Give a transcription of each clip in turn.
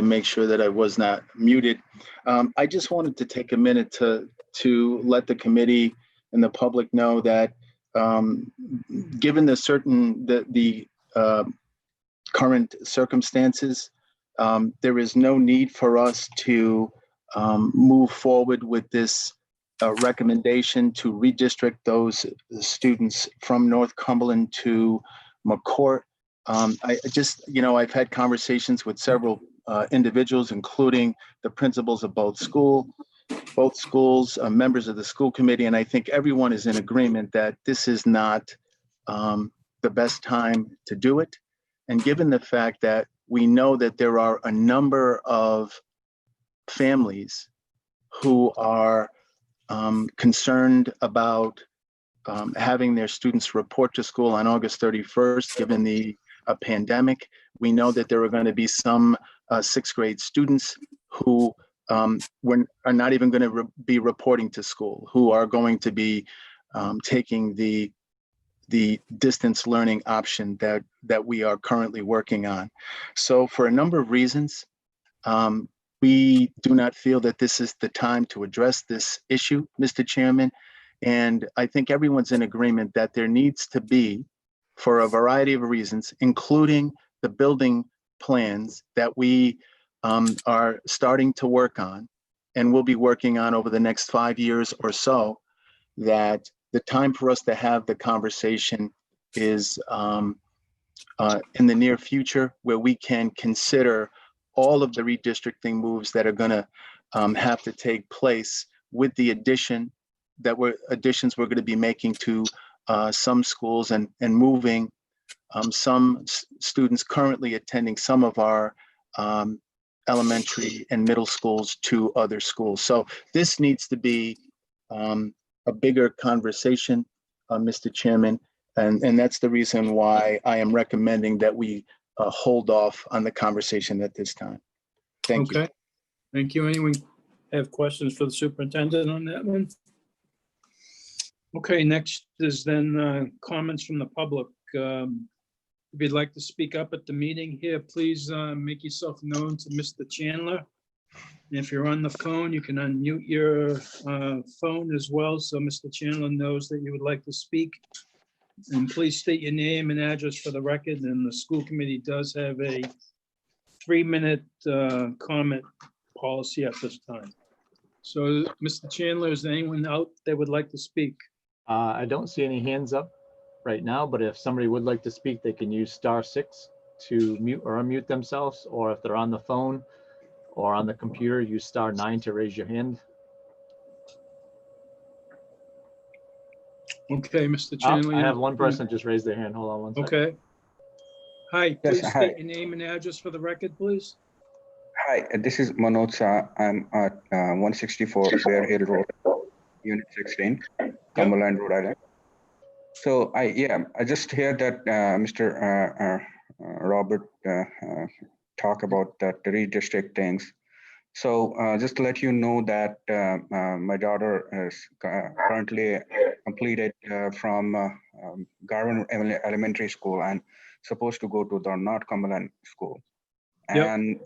make sure that I was not muted. I just wanted to take a minute to let the committee and the public know that given the current circumstances, there is no need for us to move forward with this recommendation to redistrict those students from North Cumberland to McCourt. I just, I've had conversations with several individuals, including the principals of both schools, members of the school committee, and I think everyone is in agreement that this is not the best time to do it. And given the fact that we know that there are a number of families who are concerned about having their students report to school on August 31st, given the pandemic. We know that there are going to be some sixth grade students who are not even going to be reporting to school, who are going to be taking the distance learning option that we are currently working on. So for a number of reasons, we do not feel that this is the time to address this issue, Mr. Chairman. And I think everyone's in agreement that there needs to be, for a variety of reasons, including the building plans that we are starting to work on and will be working on over the next 5 years or so, that the time for us to have the conversation is in the near future, where we can consider all of the redistricting moves that are going to have to take place, with the additions we're going to be making to some schools and moving some students currently attending some of our elementary and middle schools to other schools. So this needs to be a bigger conversation, Mr. Chairman, and that's the reason why I am recommending that we hold off on the conversation at this time. Thank you. Okay, thank you. Anyone have questions for the superintendent on that one? Okay, next is then comments from the public. If you'd like to speak up at the meeting here, please make yourself known to Mr. Chandler. And if you're on the phone, you can unmute your phone as well, so Mr. Chandler knows that you would like to speak. And please state your name and address for the record. And the school committee does have a 3-minute comment policy at this time. So, Mr. Chandler, is there anyone out that would like to speak? I don't see any hands up right now, but if somebody would like to speak, they can use *6 to mute or unmute themselves, or if they're on the phone or on the computer, use *9 to raise your hand. Okay, Mr. Chandler. I have one person just raised their hand. Hold on one second. Okay. Hi, please Yes, state hi. your name and address for the record, please. Hi, this is Manoj Shah. I'm at 164 Bear Hill Road, Unit 16, Cumberland, Rhode Island. So I just heard that Mr. Robert talk about that redistricting. So just to let you know that my daughter is currently completed from Garvin Elementary School and supposed to go to the North Cumberland School. And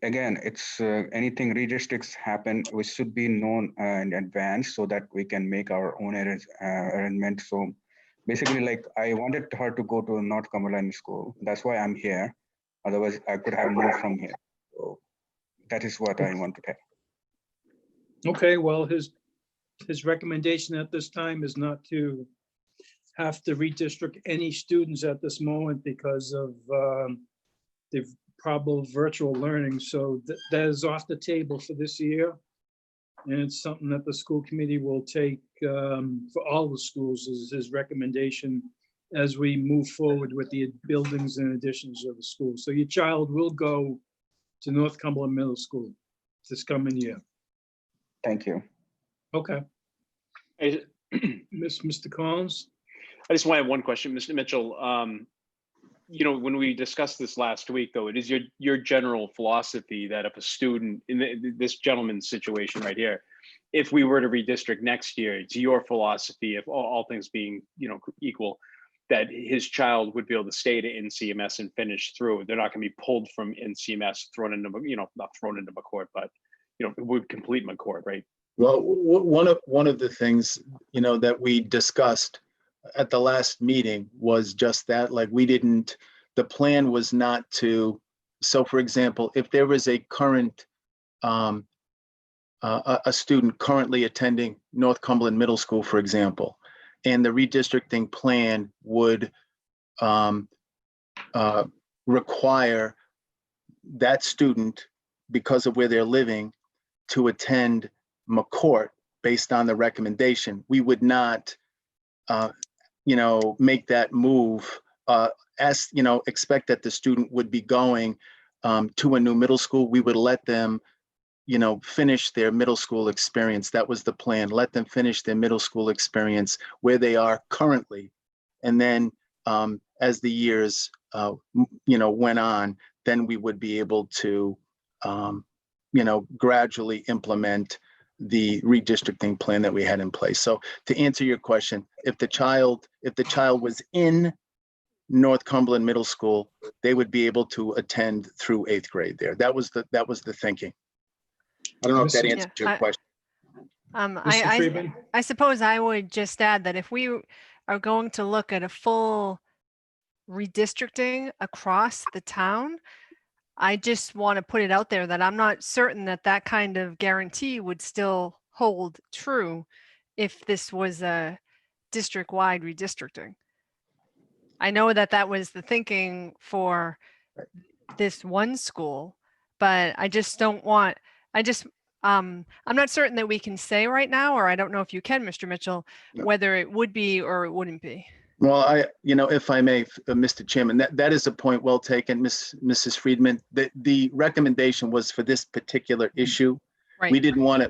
again, it's anything redistricts happen, we should be known in advance so that we can make our own arrangement. So basically, like, I wanted her to go to North Cumberland School. That's why I'm here. Otherwise, I could have moved from here. So that is what I want to tell. Okay, well, his recommendation at this time is not to have to redistrict any students at this moment because of the probable virtual learning. So that is off the table for this year. And it's something that the school committee will take for all the schools as his recommendation as we move forward with the buildings and additions of the school. So your child will go to North Cumberland Middle School this coming year. Thank you. Okay. Mr. Collins? I just want to have one question, Mr. Mitchell. When we discussed this last week, though, it is your general philosophy that if a student in this gentleman's situation right here, if we were to redistrict next year, it's your philosophy, if all things being equal, that his child would be able to stay to NCMS and finish through. They're not going to be pulled from NCMS, thrown into, not thrown into McCourt, but, would complete McCourt, right? Well, one of the things, that we discussed at the last meeting was just that, like, the plan was not to, so for example, if there was a current, a student currently attending North Cumberland Middle School, for example, and the redistricting plan would require that student, because of where they're living, to attend McCourt based on the recommendation, we would not, make that move, expect that the student would be going to a new middle school. We would let them, finish their middle school experience. That was the plan. Let them finish their middle school experience where they are currently. And then as the years, went on, then we would be able to, gradually implement the redistricting plan that we had in place. So to answer your question, if the child was in North Cumberland Middle School, they would be able to attend through 8th grade there. That was the thinking. I don't know if that Yeah, answers your question. Mr. Friedman? I suppose I would just add that if we are going to look at a full redistricting across the town, I just want to put it out there that I'm not certain that that kind of guarantee would still hold true if this was a district-wide redistricting. I know that that was the thinking for this one school, but I just don't want, I'm not certain that we can say right now, or I don't know if you can, Mr. Mitchell, No. whether it would be or it wouldn't be. Well, if I may, Mr. Chairman, that is a point well taken, Mrs. Friedman. The recommendation was for this particular issue. Right. We didn't want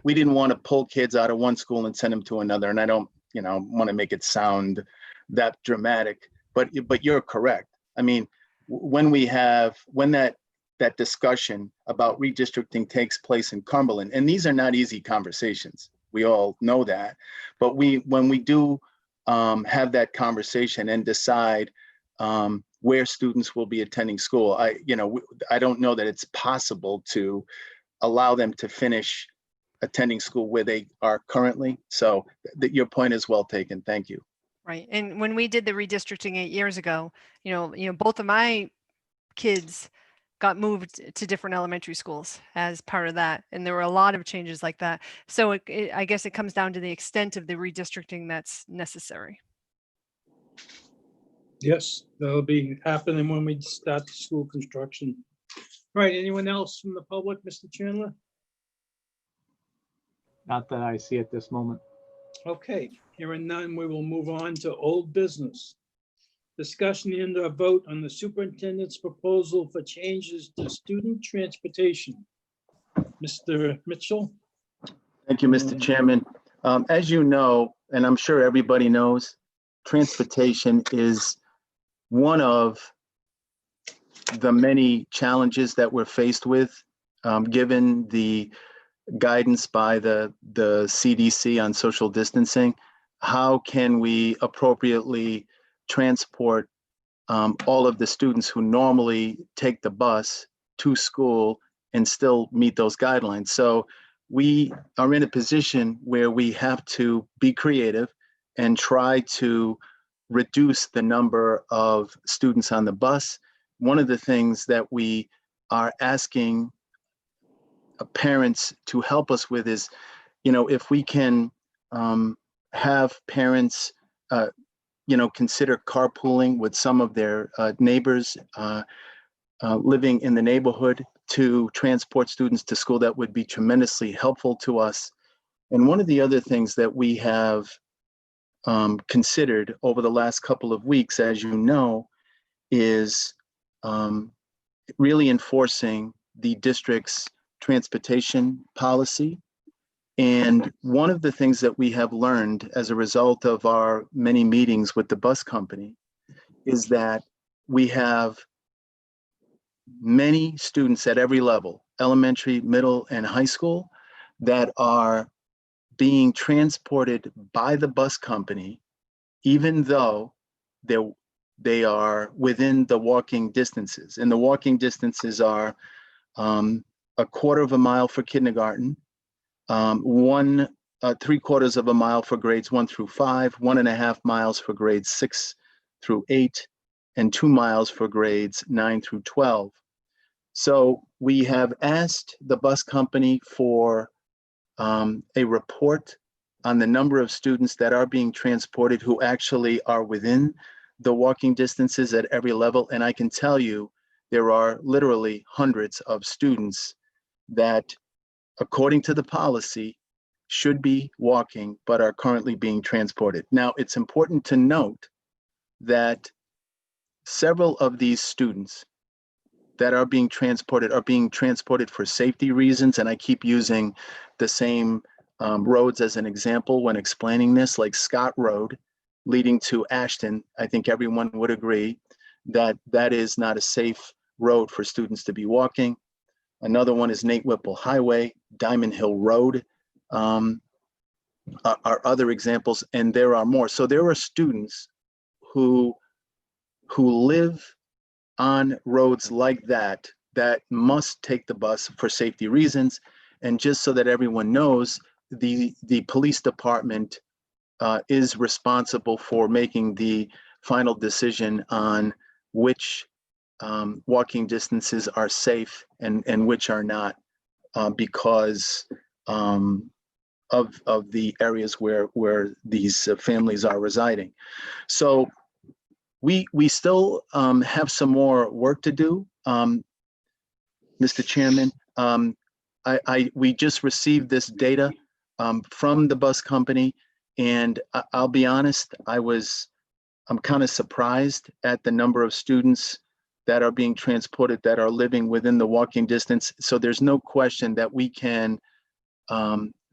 to pull kids out of one school and send them to another. And I don't, want to make it sound that dramatic, but you're correct. I mean, when that discussion about redistricting takes place in Cumberland, and these are not easy conversations, we all know that, but when we do have that conversation and decide where students will be attending school, I don't know that it's possible to allow them to finish attending school where they are currently. So your point is well taken. Thank you. Right. And when we did the redistricting 8 years ago, both of my kids got moved to different elementary schools as part of that. And there were a lot of changes like that. So I guess it comes down to the extent of the redistricting that's necessary. Yes, that'll be happening when we start the school construction. Right, anyone else from the public, Mr. Chandler? Not that I see at this moment. Okay, hearing none, we will move on to old business. Discussion and a vote on the superintendent's proposal for changes to student transportation. Mr. Mitchell? Thank you, Mr. Chairman. As you know, and I'm sure everybody knows, transportation is one of the many challenges that we're faced with, given the guidance by the CDC on social distancing. How can we appropriately transport all of the students who normally take the bus to school and still meet those guidelines? So we are in a position where we have to be creative and try to reduce the number of students on the bus. One of the things that we are asking parents to help us with is, if we can have parents, consider carpooling with some of their neighbors living in the neighborhood to transport students to school, that would be tremendously helpful to us. And one of the other things that we have considered over the last couple of weeks, as you know, is really enforcing the district's transportation policy. And one of the things that we have learned as a result of our many meetings with the bus company is that we have many students at every level, elementary, middle, and high school, that are being transported by the bus company, even though they are within the walking distances. And the walking distances are a quarter of a mile for kindergarten, 3/4 of a mile for grades 1 through 5, 1.5 miles for grades 6 through 8, and 2 miles for grades 9 through 12. So we have asked the bus company for a report on the number of students that are being transported who actually are within the walking distances at every level. And I can tell you, there are literally hundreds of students that, according to the policy, should be walking, but are currently being transported. Now, it's important to note that several of these students that are being transported for safety reasons. And I keep using the same roads as an example when explaining this, like Scott Road leading to Ashton. I think everyone would agree that that is not a safe road for students to be walking. Another one is Nate Whipple Highway, Diamond Hill Road, are other examples, and there are more. So there are students who live on roads like that must take the bus for safety reasons. And just so that everyone knows, the police department is responsible for making the final decision on which walking distances are safe and which are not, because of the areas where these families are residing. So we still have some more work to do, Mr. Chairman. We just received this data from the bus company, and I'll be honest, I'm kind of surprised at the number of students that are being transported that are living within the walking distance. So there's no question that we can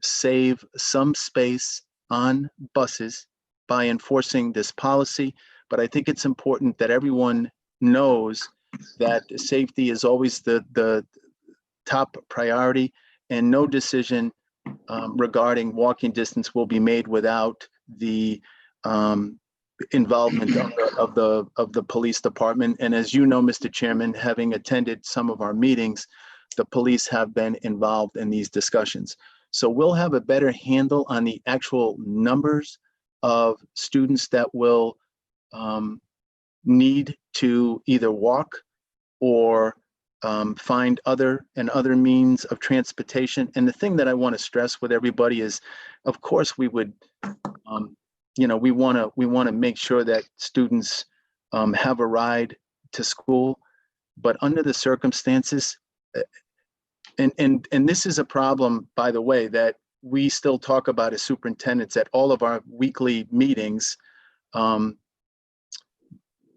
save some space on buses by enforcing this policy. But I think it's important that everyone knows that safety is always the top priority, and no decision regarding walking distance will be made without the involvement of the police department. And as you know, Mr. Chairman, having attended some of our meetings, the police have been involved in these discussions. So we'll have a better handle on the actual numbers of students that will need to either walk or find other means of transportation. And the thing that I want to stress with everybody is, of course, we would, we want to make sure that students have a ride to school, but under the circumstances, and this is a problem, by the way, that we still talk about as superintendents at all of our weekly meetings.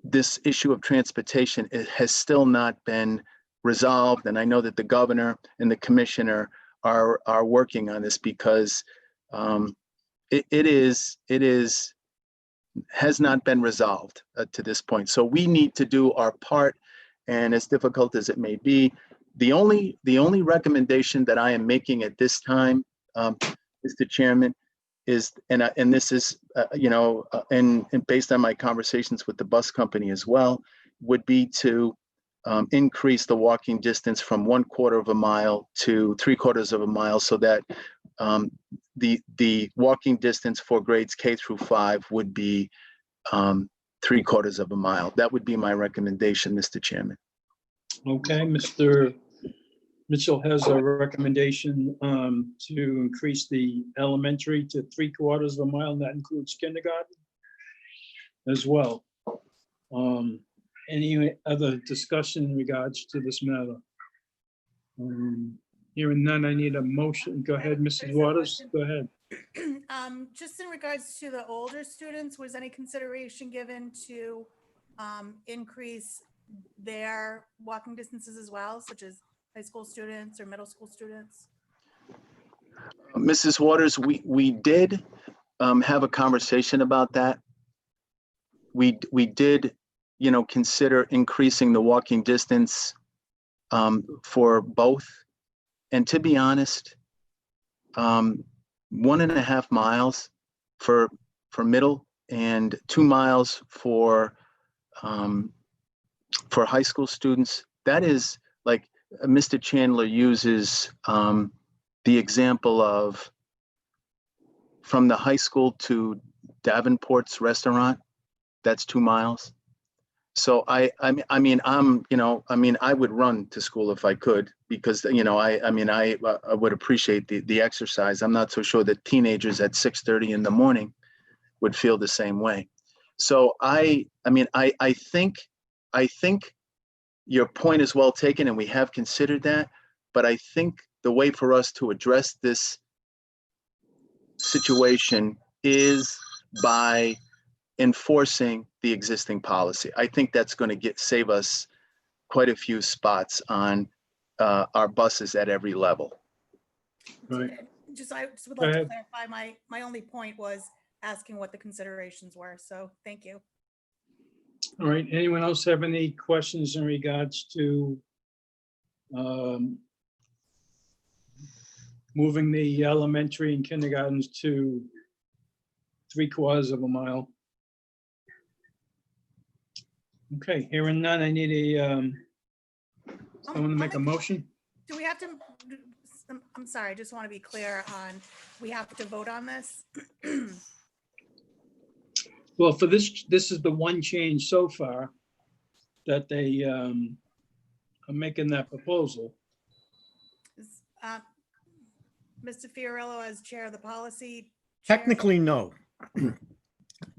This issue of transportation, it has still not been resolved. And I know that the governor and the commissioner are working on this, because it has not been resolved to this point. So we need to do our part, and as difficult as it may be, the only recommendation that I am making at this time, Mr. Chairman, is, and this is, and based on my conversations with the bus company as well, would be to increase the walking distance from 1/4 of a mile to 3/4 of a mile, so that the walking distance for grades K through 5 would be 3/4 of a mile. That would be my recommendation, Mr. Chairman. Okay, Mr. Mitchell has a recommendation to increase the elementary to 3/4 of a mile, and that includes kindergarten as well. Any other discussion in regards to this matter? Hearing none, I need a motion. Go ahead, Mrs. Waters, go ahead. Just in regards to the older students, was any consideration given to increase their walking distances as well, such as high school students or middle school students? Mrs. Waters, we did have a conversation about that. We did, consider increasing the walking distance for both. And to be honest, 1.5 miles for middle and 2 miles for for high school students, that is like Mr. Chandler uses the example of from the high school to Davenport's restaurant, that's 2 miles. So I would run to school if I could, because, I would appreciate the exercise. I'm not so sure that teenagers at 6:30 in the morning would feel the same way. So I think your point is well taken, and we have considered that, but I think the way for us to address this situation is by enforcing the existing policy. I think that's going to save us quite a few spots on our buses at every level. Right. I just would Go like to ahead. clarify, my only point was asking what the considerations were. So thank you. All right, anyone else have any questions in regards to moving the elementary and kindergartens to 3/4 of a mile? Okay, hearing none, I need someone to make a motion. Do we have to, I'm sorry, I just want to be clear on, we have to vote on this? Well, for this is the one change so far that they are making that proposal. Mr. Fiorillo, as chair of the policy. chair- Technically, no.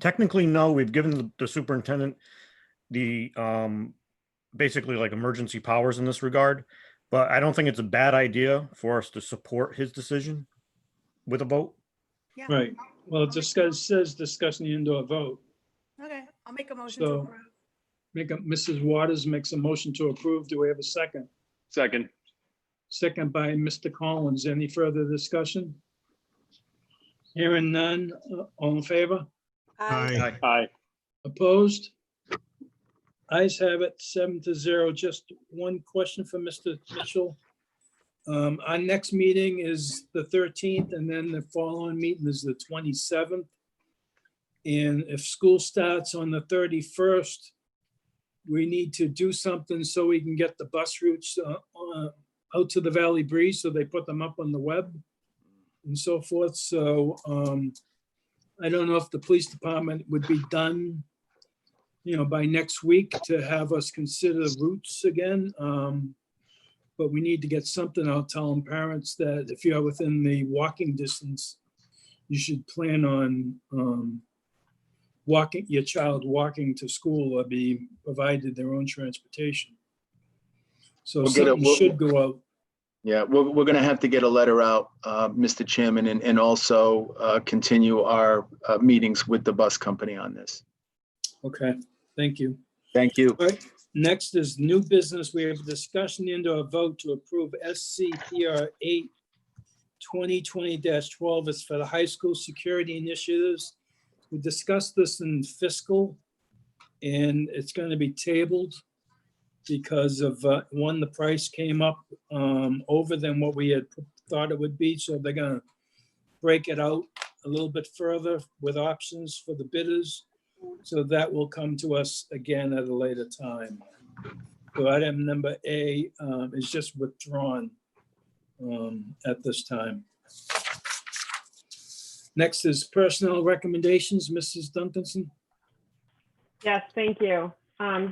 Technically, no. We've given the superintendent the basically like emergency powers in this regard, but I don't think it's a bad idea for us to support his decision with a vote. Yeah. Right, well, it says discussing the indoor vote. Okay, I'll make a motion to So- approve. Mrs. Waters makes a motion to approve. Do we have a second? Second. Second by Mr. Collins. Any further discussion? Hearing none, all in favor? Aye. Aye. Opposed? Ayes have it, 7-0. Just one question for Mr. Mitchell. Our next meeting is the 13th, and then the following meeting is the 27th. And if school starts on the 31st, we need to do something so we can get the bus routes out to the Valley Breeze, so they put them up on the web and so forth. So I don't know if the police department would be done, by next week to have us consider routes again. But we need to get something out telling parents that if you are within the walking distance, you should plan on your child walking to school or be provided their own transportation. So We'll get it. something should go out. Yeah, we're going to have to get a letter out, Mr. Chairman, and also continue our meetings with the bus company on this. Okay, thank you. Thank you. All right, next is new business. We have a discussion into a vote to approve SCPR 8 2020-12. It's for the high school security initiatives. We discussed this in fiscal, and it's going to be tabled because of, one, the price came up over than what we had thought it would be. So they're going to break it out a little bit further with options for the bidders. So that will come to us again at a later time. So item number A is just withdrawn at this time. Next is personnel recommendations. Mrs. Duncanson. Yes, thank you.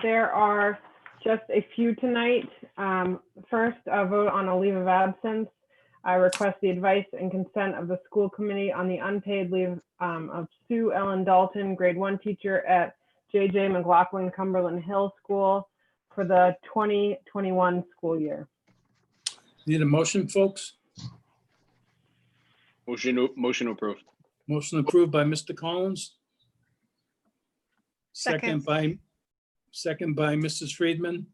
There are just a few tonight. First, a vote on a leave of absence. I request the advice and consent of the school committee on the unpaid leave of Sue Ellen Dalton, grade 1 teacher at J.J. McLaughlin Cumberland Hill School for the 2021 school year. Need a motion, folks? Motion approved. Motion approved by Mr. Collins. Second. Second by Mrs. Friedman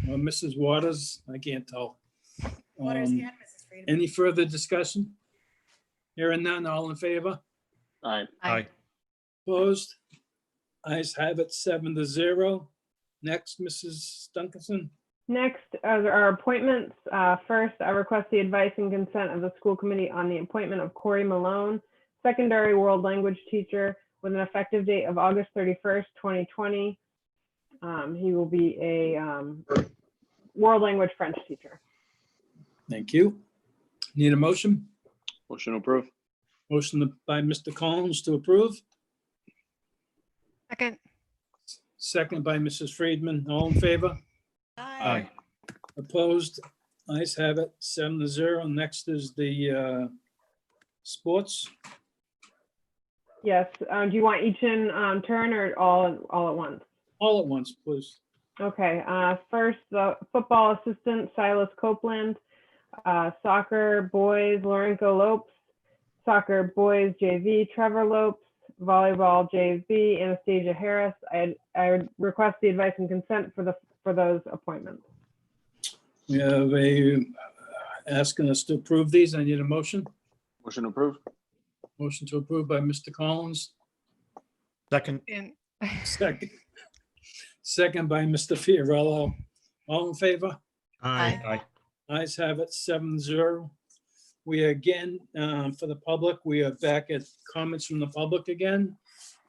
or Mrs. Waters. I can't tell. Waters and Mrs. Friedman. Any further discussion? Hearing none, all in favor? Aye. Aye. Opposed? Ayes have it, 7-0. Next, Mrs. Duncanson. Next are our appointments. First, I request the advice and consent of the school committee on the appointment of Corey Malone, secondary world language teacher with an effective date of August 31st, 2020. He will be a world language French teacher. Thank you. Need a motion? Motion approved. Motion by Mr. Collins to approve, Second, second by Mrs. Friedman. All in favor? Aye. Opposed? Ayes have it, 7-0. Next is the sports. Yes. Do you want each in turn or all at once? All at once, please. Okay. First, the football assistant Silas Copeland, soccer boys Lorenzo Lopes, soccer boys JV Trevor Lopes, volleyball JV Anastasia Harris. I request the advice and consent for those appointments. We have a asking us to approve these. I need a motion. Motion approved. Motion to approve by Mr. Collins, Second, and second. Second by Mr. Fiorello. All in favor? Aye. aye. Ayes have it, 7-0. We are again, for the public, we are back at comments from the public again.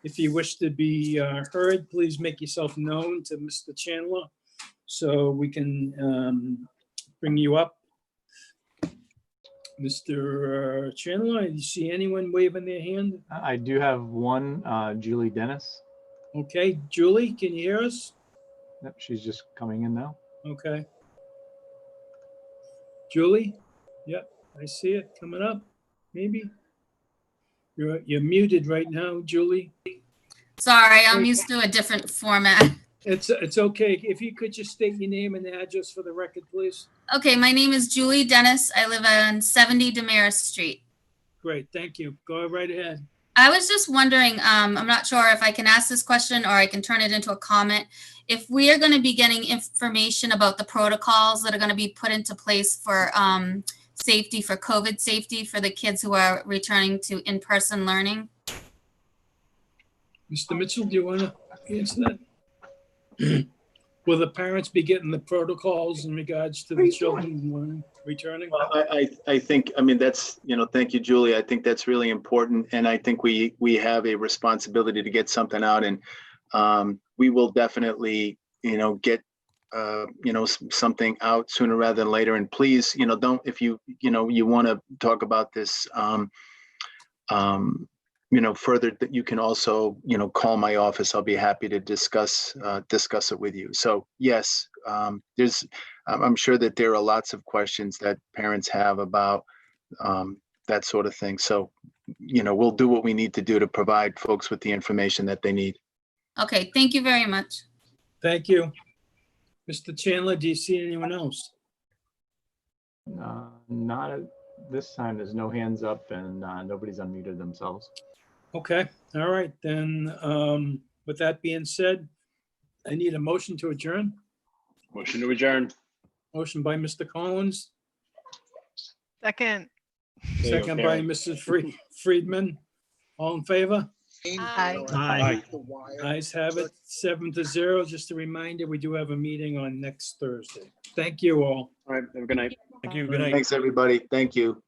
If you wish to be heard, please make yourself known to Mr. Chandler so we can bring you up. Mr. Chandler, do you see anyone waving their hand? I do have one, Julie Dennis. Okay, Julie, can you hear us? Yep, she's just coming in now. Okay. Julie? Yep, I see it coming up, maybe. You're muted right now, Julie. Sorry, I'm used to a different format. It's okay. If you could just state your name and address for the record, please. Okay, my name is Julie Dennis. I live on 70 Damaris Street. Great, thank you. Go right ahead. I was just wondering, I'm not sure if I can ask this question or I can turn it into a comment. If we are going to be getting information about the protocols that are going to be put into place for safety, for COVID safety for the kids who are returning to in-person learning. Mr. Mitchell, do you want to answer that? Will the parents be getting the protocols in regards to the children returning? Well, I think, I mean, that's, thank you, Julie. I think that's really important. And I think we have a responsibility to get something out, and we will definitely, get, something out sooner rather than later. And please, don't, if you want to talk about this, further, that you can also, call my office. I'll be happy to discuss it with you. So yes, I'm sure that there are lots of questions that parents have about that sort of thing. So, we'll do what we need to do to provide folks with the information that they need. Okay, thank you very much. Thank you. Mr. Chandler, do you see anyone else? Not at this time. There's no hands up and nobody's unmuted themselves. Okay, all right, then, with that being said, I need a motion to adjourn. Motion to adjourn. Motion by Mr. Collins, second. There you go, second by Karen. Mrs. Friedman. All in favor? Aye. Aye. Ayes have it, 7-0. Just a reminder, we do have a meeting on next Thursday. Thank you all. All right, have a good night. Thank you. Good night. Thanks, everybody. Thank you.